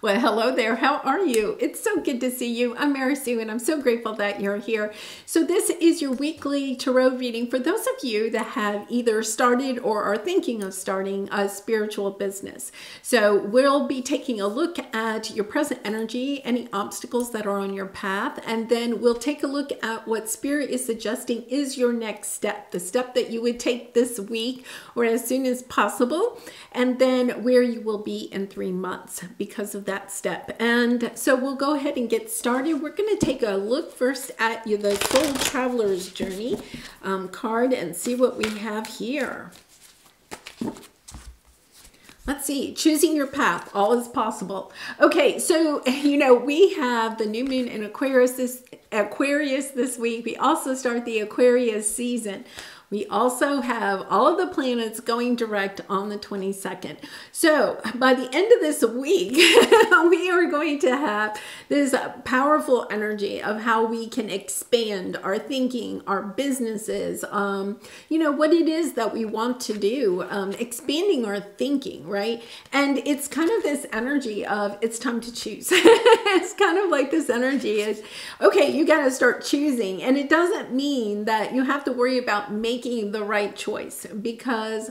Well, hello there. How are you? It's so good to see you. I'm Mary Sue, and I'm so grateful that you're here. So this is your weekly tarot reading for those of you that have either started or are thinking of starting a spiritual business. So we'll be taking a look at your present energy, any obstacles that are on your path, and then we'll take a look at what Spirit is suggesting is your next step, the step that you would take this week or as soon as possible, and then where you will be in 3 months because of that step. And so we'll go ahead and get started. We're going to take a look first at the Soul Traveler's Journey card and see what we have here. Let's see, choosing your path, all is possible. Okay, so, we have the new moon in Aquarius this week. We also start the Aquarius season. We also have all of the planets going direct on the 22nd. So by the end of this week, we are going to have this powerful energy of how we can expand our thinking, our businesses, what it is that we want to do, expanding our thinking, right? And it's kind of this energy of it's time to choose. It's kind of like this energy is, okay, you got to start choosing. And it doesn't mean that you have to worry about making the right choice, because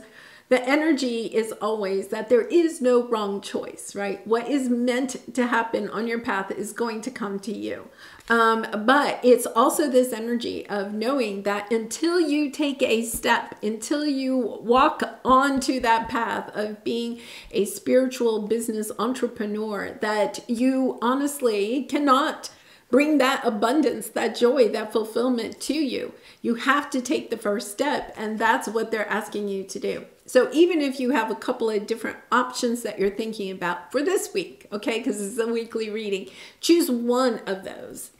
the energy is always that there is no wrong choice, right? What is meant to happen on your path is going to come to you. But it's also this energy of knowing that until you take a step, until you walk onto that path of being a spiritual business entrepreneur, that you honestly cannot bring that abundance, that joy, that fulfillment to you. You have to take the first step, and that's what they're asking you to do. So even if you have a couple of different options that you're thinking about for this week, okay, because it's a weekly reading, choose one of those.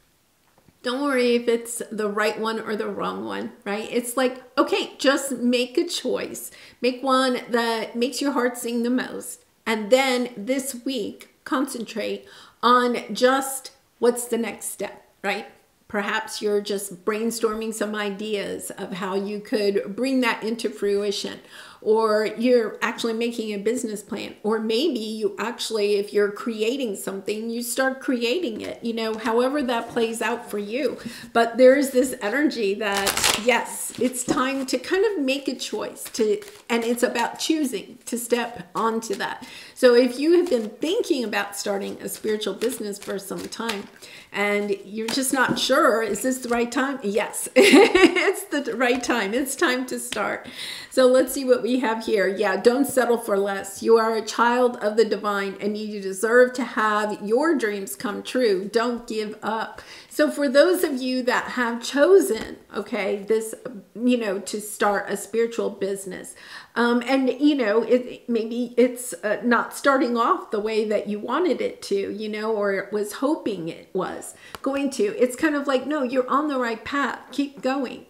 Don't worry if it's the right one or the wrong one, right? It's like, okay, just make a choice. Make one that makes your heart sing the most. And then this week, concentrate on just what's the next step, right? Perhaps you're just brainstorming some ideas of how you could bring that into fruition, or you're actually making a business plan, or maybe you actually, if you're creating something, you start creating it, however that plays out for you. But there's this energy that, yes, it's time to kind of make a choice and it's about choosing to step onto that. So if you have been thinking about starting a spiritual business for some time and you're just not sure, is this the right time? Yes, it's the right time. It's time to start. So let's see what we have here. Yeah, don't settle for less. You are a child of the divine and you deserve to have your dreams come true. Don't give up. So for those of you that have chosen, okay, this, to start a spiritual business, and maybe it's not starting off the way that you wanted it to, or was hoping it was going to. It's kind of like, no, you're on the right path. Keep going.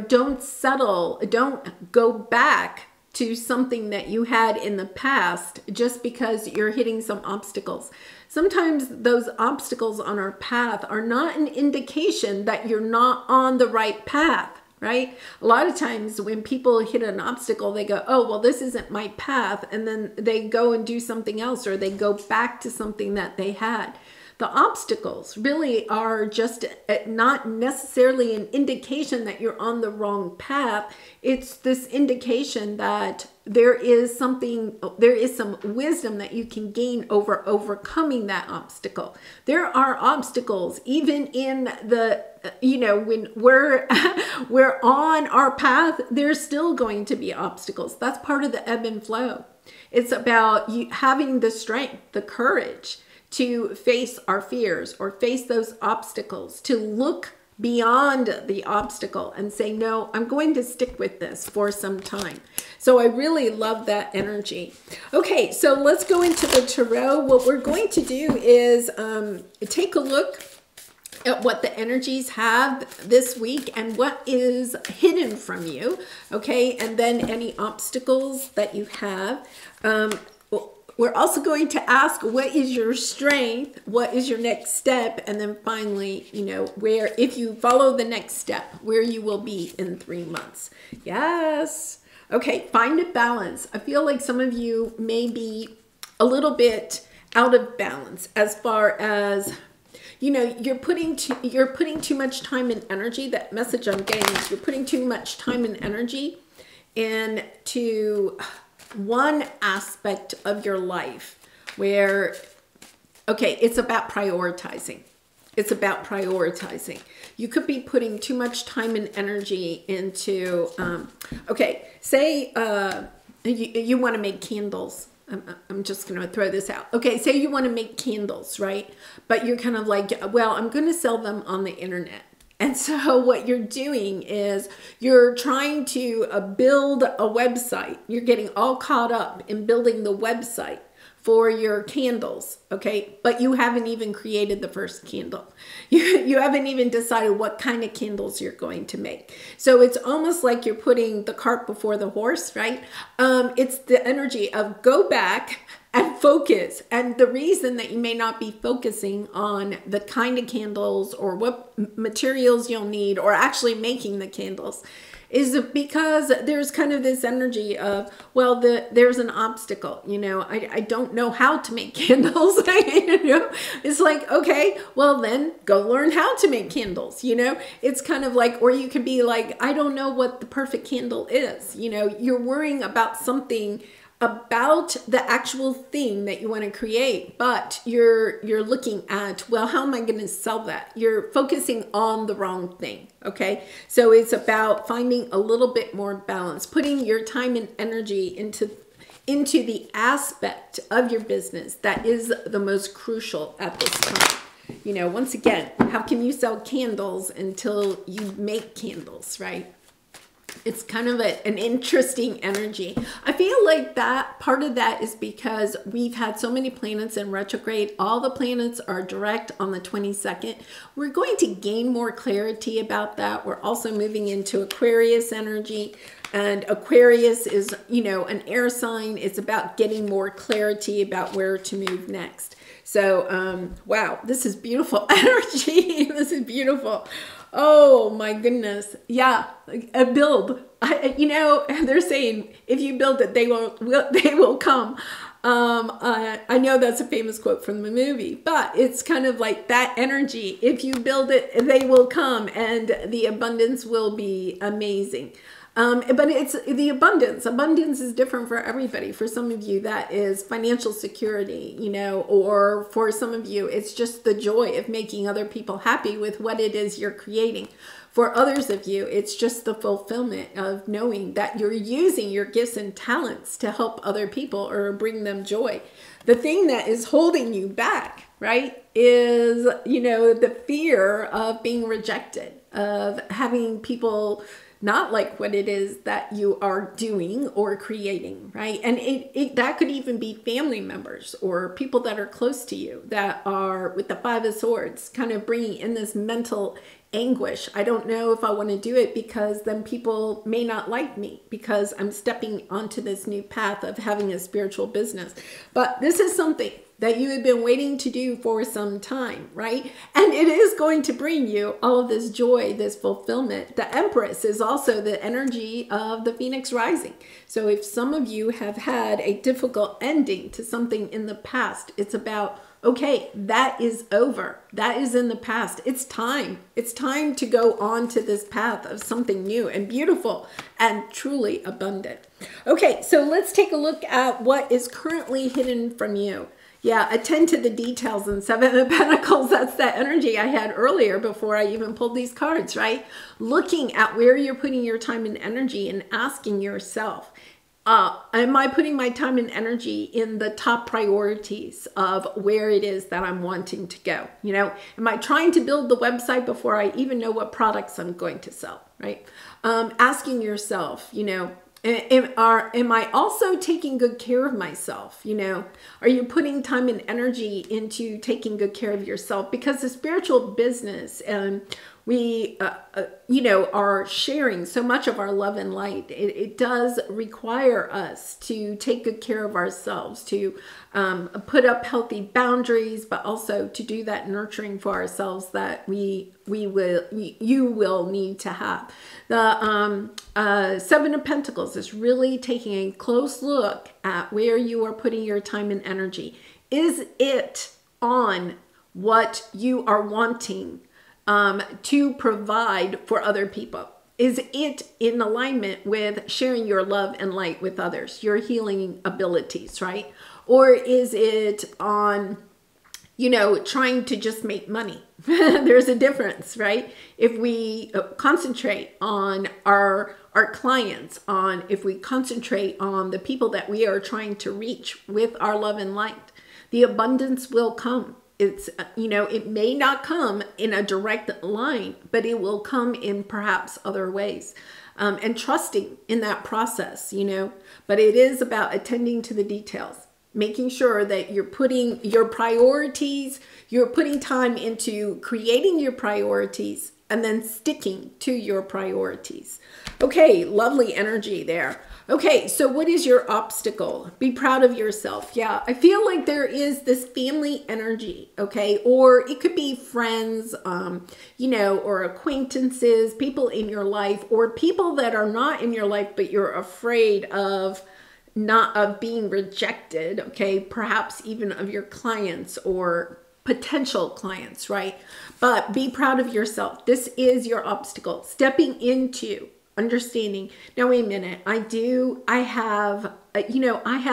Don't settle. Don't go back to something that you had in the past just because you're hitting some obstacles. Sometimes those obstacles on our path are not an indication that you're not on the right path, right? A lot of times when people hit an obstacle, they go, oh, well, this isn't my path. And then they go and do something else, or they go back to something that they had. The obstacles really are just not necessarily an indication that you're on the wrong path. It's this indication that there is some wisdom that you can gain over overcoming that obstacle. There are obstacles even in the, when we're on our path, there's still going to be obstacles. That's part of the ebb and flow. It's about you having the strength, the courage to face our fears or face those obstacles, to look beyond the obstacle and say, no, I'm going to stick with this for some time. So I really love that energy. Okay, so let's go into the tarot. What we're going to do is take a look at what the energies have this week and what is hidden from you, okay? And then any obstacles that you have. We're also going to ask, what is your strength? What is your next step? And then finally, where, if you follow the next step, where you will be in 3 months. Yes. Okay, find a balance. I feel like some of you may be a little bit out of balance as far as, you know, you're putting too much time and energy. That message I'm getting is you're putting too much time and energy into one aspect of your life where, okay, it's about prioritizing. It's about prioritizing. You could be putting too much time and energy into, okay, say you want to make candles. I'm just going to throw this out. Okay, say you want to make candles, right? But you're kind of like, well, I'm going to sell them on the internet. And so what you're doing is you're trying to build a website. You're getting all caught up in building the website for your candles, okay? But you haven't even created the first candle. You haven't even decided what kind of candles you're going to make. So it's almost like you're putting the cart before the horse, right? It's the energy of go back and focus. And the reason that you may not be focusing on the kind of candles or what materials you'll need or actually making the candles is because there's kind of this energy of, well, there's an obstacle, you know, I don't know how to make candles. You know, it's like, okay, well then go learn how to make candles, you know. It's kind of like, or you could be like, I don't know what the perfect candle is, you know. You're worrying about something, about the actual thing that you want to create, but you're looking at, well, how am I going to sell that? You're focusing on the wrong thing. Okay, so it's about finding a little bit more balance, putting your time and energy into the aspect of your business that is the most crucial at this time. You know, once again, how can you sell candles until you make candles, right? It's kind of an interesting energy. I feel like that part of that is because we've had so many planets in retrograde. All the planets are direct on the 22nd. We're going to gain more clarity about that. We're also moving into Aquarius energy. And Aquarius is, you know, an air sign. It's about getting more clarity about where to move next. So, wow, this is beautiful energy. This is beautiful. Oh my goodness. Yeah, a build. You know, they're saying if you build it, they will come. I know that's a famous quote from the movie, but it's kind of like that energy. If you build it, they will come and the abundance will be amazing. But it's the abundance. Abundance is different for everybody. For some of you, that is financial security, you know, or for some of you, it's just the joy of making other people happy with what it is you're creating. For others of you, it's just the fulfillment of knowing that you're using your gifts and talents to help other people or bring them joy. The thing that is holding you back, right, is, you know, the fear of being rejected, of having people not like what it is that you are doing or creating, right? And that could even be family members or people that are close to you that are with the Five of Swords, kind of bringing in this mental anguish. I don't know if I want to do it because then people may not like me because I'm stepping onto this new path of having a spiritual business. But this is something that you have been waiting to do for some time, right? And it is going to bring you all of this joy, this fulfillment. The Empress is also the energy of the Phoenix rising. So if some of you have had a difficult ending to something in the past, it's about, okay, that is over. That is in the past. It's time. It's time to go on to this path of something new and beautiful and truly abundant. Okay, so let's take a look at what is currently hidden from you. Yeah, attend to the details in Seven of Pentacles. That's that energy I had earlier before I even pulled these cards, right? Looking at where you're putting your time and energy and asking yourself, am I putting my time and energy in the top priorities of where it is that I'm wanting to go? You know, am I trying to build the website before I even know what products I'm going to sell, right? Asking yourself, you know, am I also taking good care of myself? You know, are you putting time and energy into taking good care of yourself? Because the spiritual business, we, you know, are sharing so much of our love and light. It does require us to take good care of ourselves, to put up healthy boundaries, but also to do that nurturing for ourselves that you will need to have. The Seven of Pentacles is really taking a close look at where you are putting your time and energy. Is it on what you are wanting to provide for other people? Is it in alignment with sharing your love and light with others, your healing abilities, right? Or is it on, trying to just make money? There's a difference, right? If we concentrate on our clients, if we concentrate on the people that we are trying to reach with our love and light, the abundance will come. It's, it may not come in a direct line, but it will come in perhaps other ways. And trusting in that process, but it is about attending to the details, making sure that you're putting your priorities, you're putting time into creating your priorities and then sticking to your priorities. Okay, lovely energy there. Okay, so what is your obstacle? Be proud of yourself. Yeah, I feel like there is this family energy, okay? Or it could be friends, or acquaintances, people in your life, or people that are not in your life, but you're afraid of being rejected, okay? Perhaps even of your clients or potential clients, right? But be proud of yourself. This is your obstacle. Stepping into understanding. Now, wait a minute. I have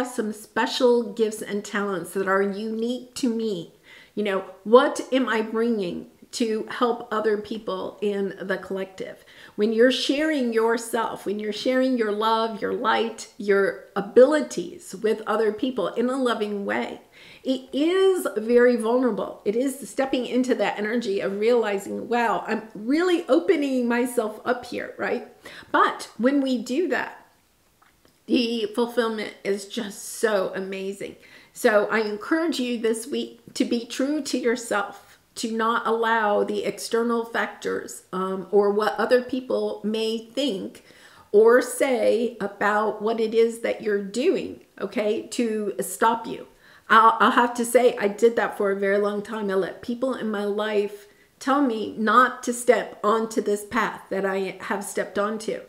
some special gifts and talents that are unique to me. What am I bringing to help other people in the collective? When you're sharing yourself, when you're sharing your love, your light, your abilities with other people in a loving way, it is very vulnerable. It is stepping into that energy of realizing, wow, I'm really opening myself up here, right? But when we do that, the fulfillment is just so amazing. So I encourage you this week to be true to yourself, to not allow the external factors or what other people may think or say about what it is that you're doing, okay, to stop you. I'll have to say I did that for a very long time. I let people in my life tell me not to step onto this path that I have stepped onto,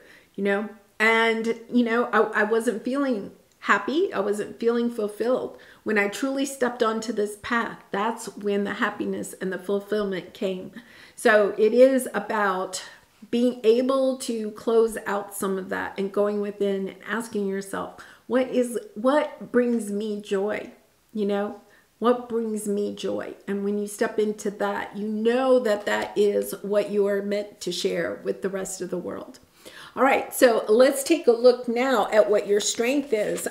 and, I wasn't feeling happy. I wasn't feeling fulfilled. When I truly stepped onto this path, that's when the happiness and the fulfillment came. So it is about being able to close out some of that and going within and asking yourself, what brings me joy? What brings me joy? And when you step into that, that is what you are meant to share with the rest of the world. All right, so let's take a look now at what your strength is.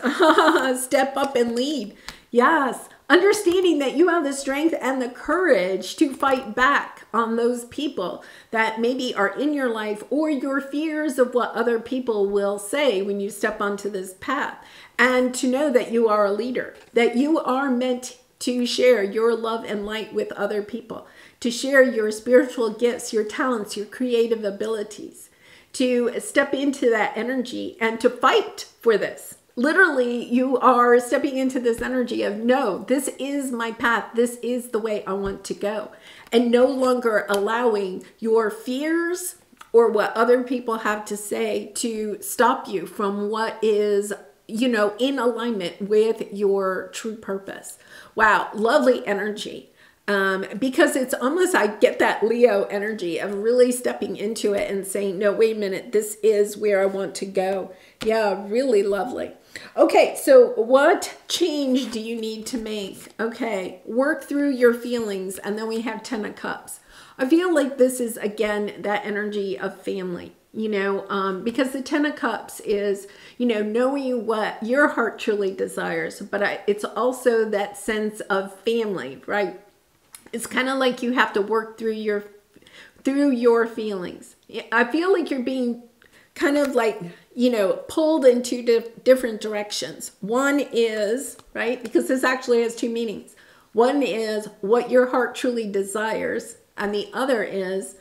Step up and lead. Yes, understanding that you have the strength and the courage to fight back on those people that maybe are in your life, or your fears of what other people will say when you step onto this path. And to know that you are a leader, that you are meant to share your love and light with other people, to share your spiritual gifts, your talents, your creative abilities, to step into that energy and to fight for this. Literally, you are stepping into this energy of, no, this is my path. This is the way I want to go. And no longer allowing your fears or what other people have to say to stop you from what is in alignment with your true purpose. Wow, lovely energy. Because it's almost, I get that Leo energy of really stepping into it and saying, no, wait a minute, this is where I want to go. Yeah, really lovely. Okay, so what change do you need to make? Okay, work through your feelings. And then we have 10 of Cups. I feel like this is, again, that energy of family. Because the 10 of Cups is, knowing what your heart truly desires, but it's also that sense of family, right? It's kind of like you have to work through your feelings. I feel like you're being kind of like, pulled in two different directions. One is, right, because this actually has two meanings. One is what your heart truly desires, and the other is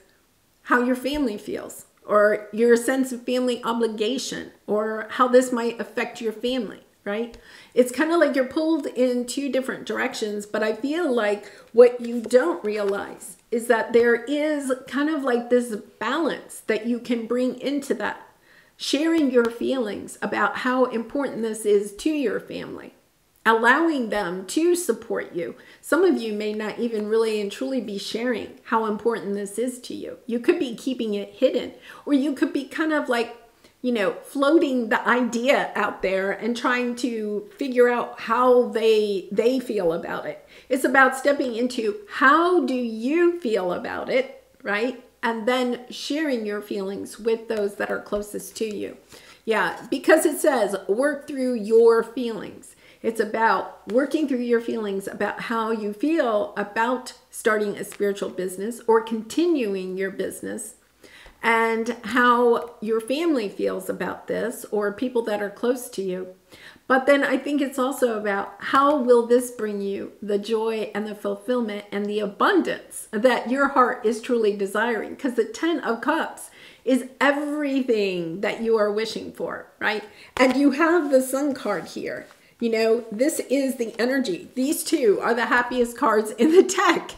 how your family feels, or your sense of family obligation, or how this might affect your family, right? It's kind of like you're pulled in two different directions, but I feel like what you don't realize is that there is kind of like this balance that you can bring into that, sharing your feelings about how important this is to your family, allowing them to support you. Some of you may not even really and truly be sharing how important this is to you. You could be keeping it hidden, or you could be kind of like, floating the idea out there and trying to figure out how they feel about it. It's about stepping into how do you feel about it, right? And then sharing your feelings with those that are closest to you. Yeah, because it says work through your feelings. It's about working through your feelings about how you feel about starting a spiritual business or continuing your business, and how your family feels about this or people that are close to you. But then I think it's also about how will this bring you the joy and the fulfillment and the abundance that your heart is truly desiring, because the 10 of Cups is everything that you are wishing for, right? And you have the Sun card here. This is the energy. These two are the happiest cards in the deck.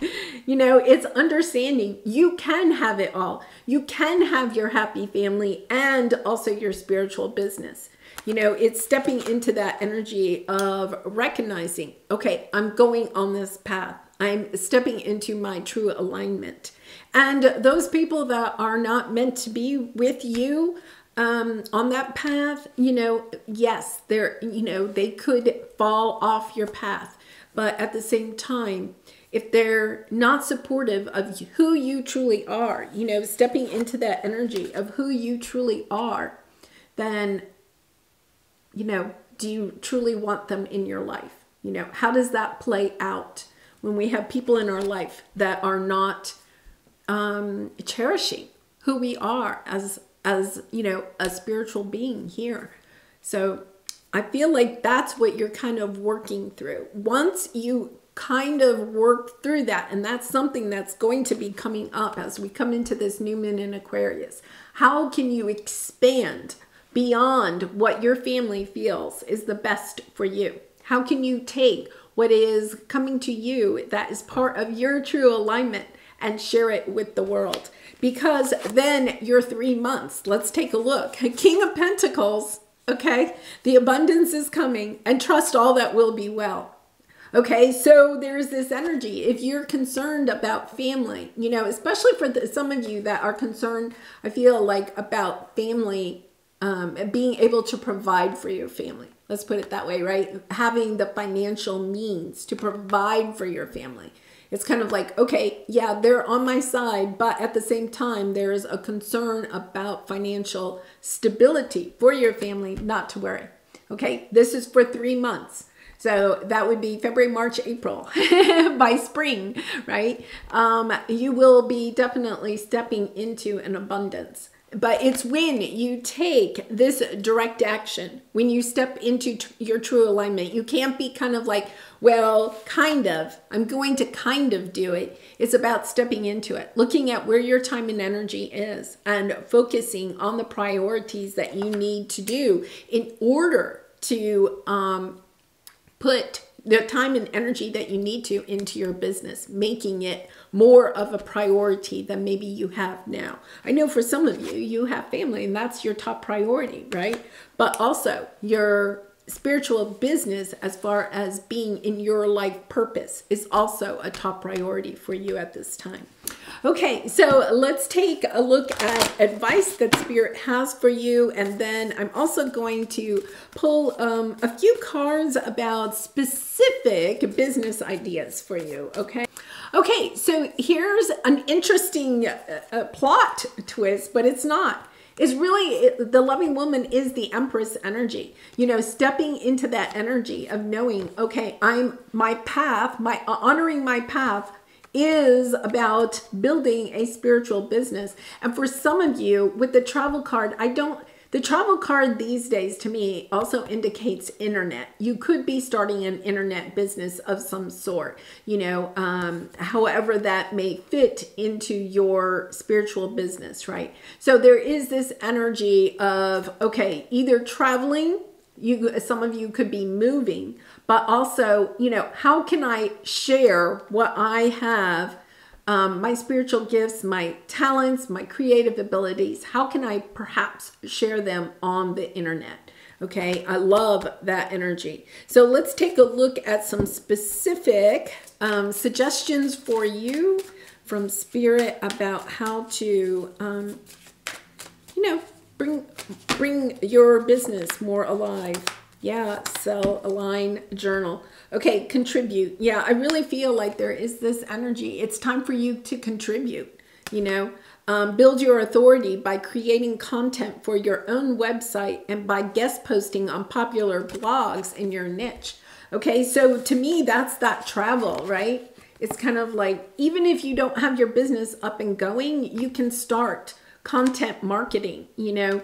It's understanding you can have it all. You can have your happy family and also your spiritual business. It's stepping into that energy of recognizing, okay, I'm going on this path. I'm stepping into my true alignment. And those people that are not meant to be with you, on that path, yes, they could fall off your path. But at the same time, if they're not supportive of who you truly are, stepping into that energy of who you truly are, then, do you truly want them in your life? How does that play out when we have people in our life that are not cherishing who we are as a spiritual being here? So I feel like that's what you're kind of working through. Once you kind of work through that, and that's something that's going to be coming up as we come into this new moon in Aquarius. How can you expand beyond what your family feels is the best for you? How can you take what is coming to you that is part of your true alignment and share it with the world? Because then your 3 months, let's take a look. King of Pentacles, okay? The abundance is coming, and trust all that will be well. Okay, so there's this energy. If you're concerned about family, especially for some of you that are concerned, I feel like, about family, being able to provide for your family. Let's put it that way, right? Having the financial means to provide for your family. It's kind of like, okay, yeah, they're on my side, but at the same time, there is a concern about financial stability for your family, not to worry. Okay, this is for 3 months. So that would be February, March, April. By spring, right? You will be definitely stepping into an abundance. But it's when you take this direct action, when you step into your true alignment. You can't be kind of like, well, kind of, I'm going to kind of do it. It's about stepping into it, looking at where your time and energy is, and focusing on the priorities that you need to do in order to put the time and energy that you need to into your business, making it more of a priority than maybe you have now. I know for some of you, you have family and that's your top priority, right? But also your spiritual business, as far as being in your life purpose, is also a top priority for you at this time. Okay, so let's take a look at advice that Spirit has for you. And then I'm also going to pull a few cards about specific business ideas for you, okay? Okay, so here's an interesting plot twist, but it's not. Is really, the loving woman is the Empress energy, stepping into that energy of knowing, okay, my path, honoring my path is about building a spiritual business. And for some of you with the travel card, the travel card these days to me also indicates internet. You could be starting an internet business of some sort, however that may fit into your spiritual business, right? So there is this energy of, okay, either traveling, some of you could be moving, but also, how can I share what I have, my spiritual gifts, my talents, my creative abilities? How can I perhaps share them on the internet? Okay, I love that energy. So let's take a look at some specific suggestions for you from Spirit about how to, you know, bring your business more alive. Yeah, sell, align, journal. Okay, contribute. Yeah, I really feel like there is this energy. It's time for you to contribute, you know. Build your authority by creating content for your own website and by guest posting on popular blogs in your niche. Okay, so to me, that's that travel, right? It's kind of like, even if you don't have your business up and going, you can start content marketing, you know.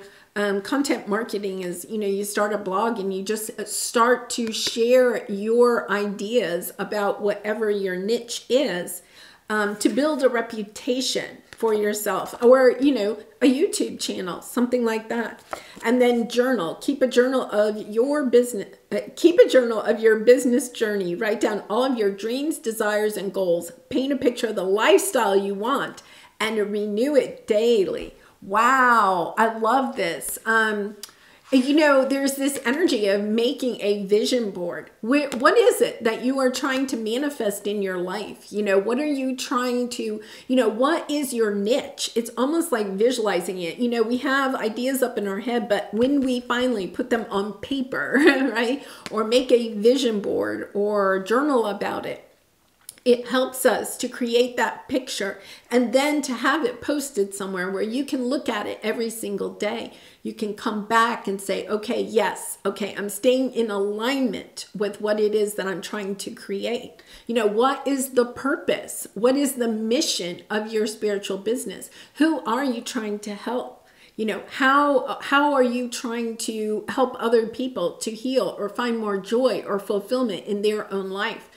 Content marketing is, you know, you start a blog and you just start to share your ideas about whatever your niche is, to build a reputation for yourself, or, you know, a YouTube channel, something like that. And then journal. Keep a journal of your business. Keep a journal of your business journey. Write down all of your dreams, desires, and goals. Paint a picture of the lifestyle you want and renew it daily. Wow, I love this. You know, there's this energy of making a vision board. What is it that you are trying to manifest in your life? You know, what are you trying to, you know, what is your niche? It's almost like visualizing it. You know, we have ideas up in our head, but when we finally put them on paper, right, or make a vision board or journal about it, it helps us to create that picture and then to have it posted somewhere where you can look at it every single day. You can come back and say, okay, yes, okay, I'm staying in alignment with what it is that I'm trying to create. You know, what is the purpose? What is the mission of your spiritual business? Who are you trying to help? You know, how are you trying to help other people to heal or find more joy or fulfillment in their own life?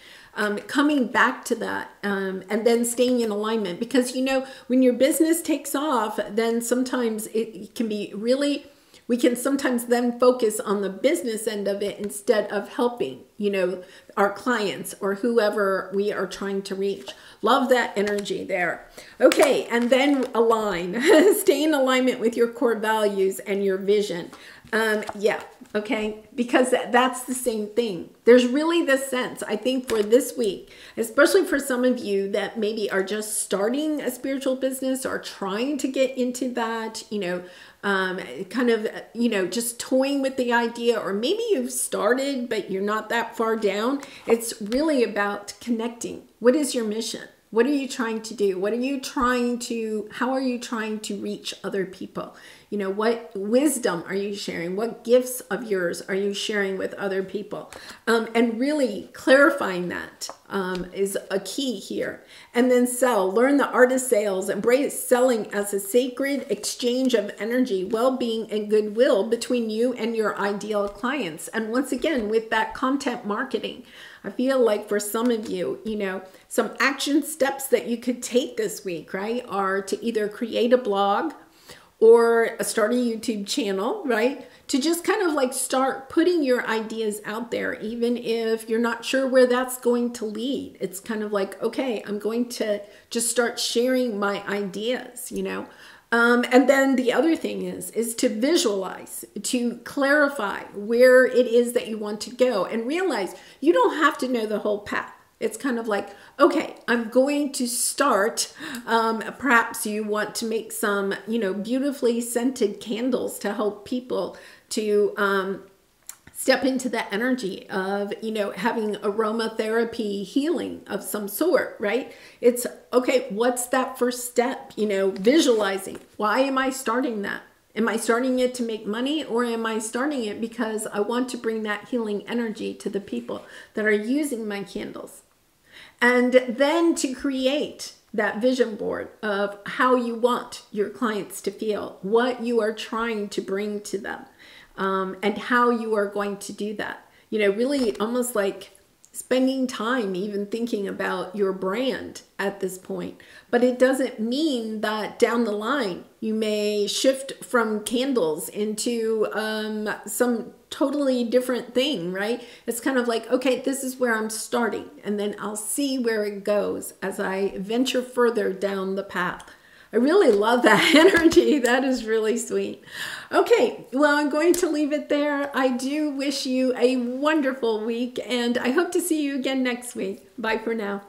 Coming back to that, and then staying in alignment, because, you know, when your business takes off, then sometimes it can be really, we can sometimes then focus on the business end of it instead of helping, you know, our clients or whoever we are trying to reach. Love that energy there. Okay, and then align. Stay in alignment with your core values and your vision. Yeah, okay, because that's the same thing. There's really this sense, I think, for this week, especially for some of you that maybe are just starting a spiritual business or trying to get into that, you know, kind of, you know, just toying with the idea, or maybe you've started, but you're not that far down. It's really about connecting. What is your mission? What are you trying to do? What are you trying to, how are you trying to reach other people? You know, what wisdom are you sharing? What gifts of yours are you sharing with other people? And really clarifying that is a key here. And then sell. Learn the art of sales. Embrace selling as a sacred exchange of energy, well-being, and goodwill between you and your ideal clients. And once again, with that content marketing, I feel like for some of you, you know, some action steps that you could take this week, right, are to either create a blog or start a YouTube channel, right? To just kind of like start putting your ideas out there, even if you're not sure where that's going to lead. It's kind of like, okay, I'm going to just start sharing my ideas, you know? And then the other thing is to visualize, to clarify where it is that you want to go, and realize you don't have to know the whole path. It's kind of like, okay, I'm going to start, perhaps you want to make some, you know, beautifully scented candles to help people to step into the energy of, you know, having aromatherapy healing of some sort, right? It's, okay, what's that first step? You know, visualizing. Why am I starting that? Am I starting it to make money, or am I starting it because I want to bring that healing energy to the people that are using my candles? And then to create that vision board of how you want your clients to feel, what you are trying to bring to them, and how you are going to do that. You know, really almost like spending time even thinking about your brand at this point. But it doesn't mean that down the line you may shift from candles into some totally different thing, right? It's kind of like, okay, this is where I'm starting, and then I'll see where it goes as I venture further down the path. I really love that energy. That is really sweet. Okay, well, I'm going to leave it there. I do wish you a wonderful week, and I hope to see you again next week. Bye for now.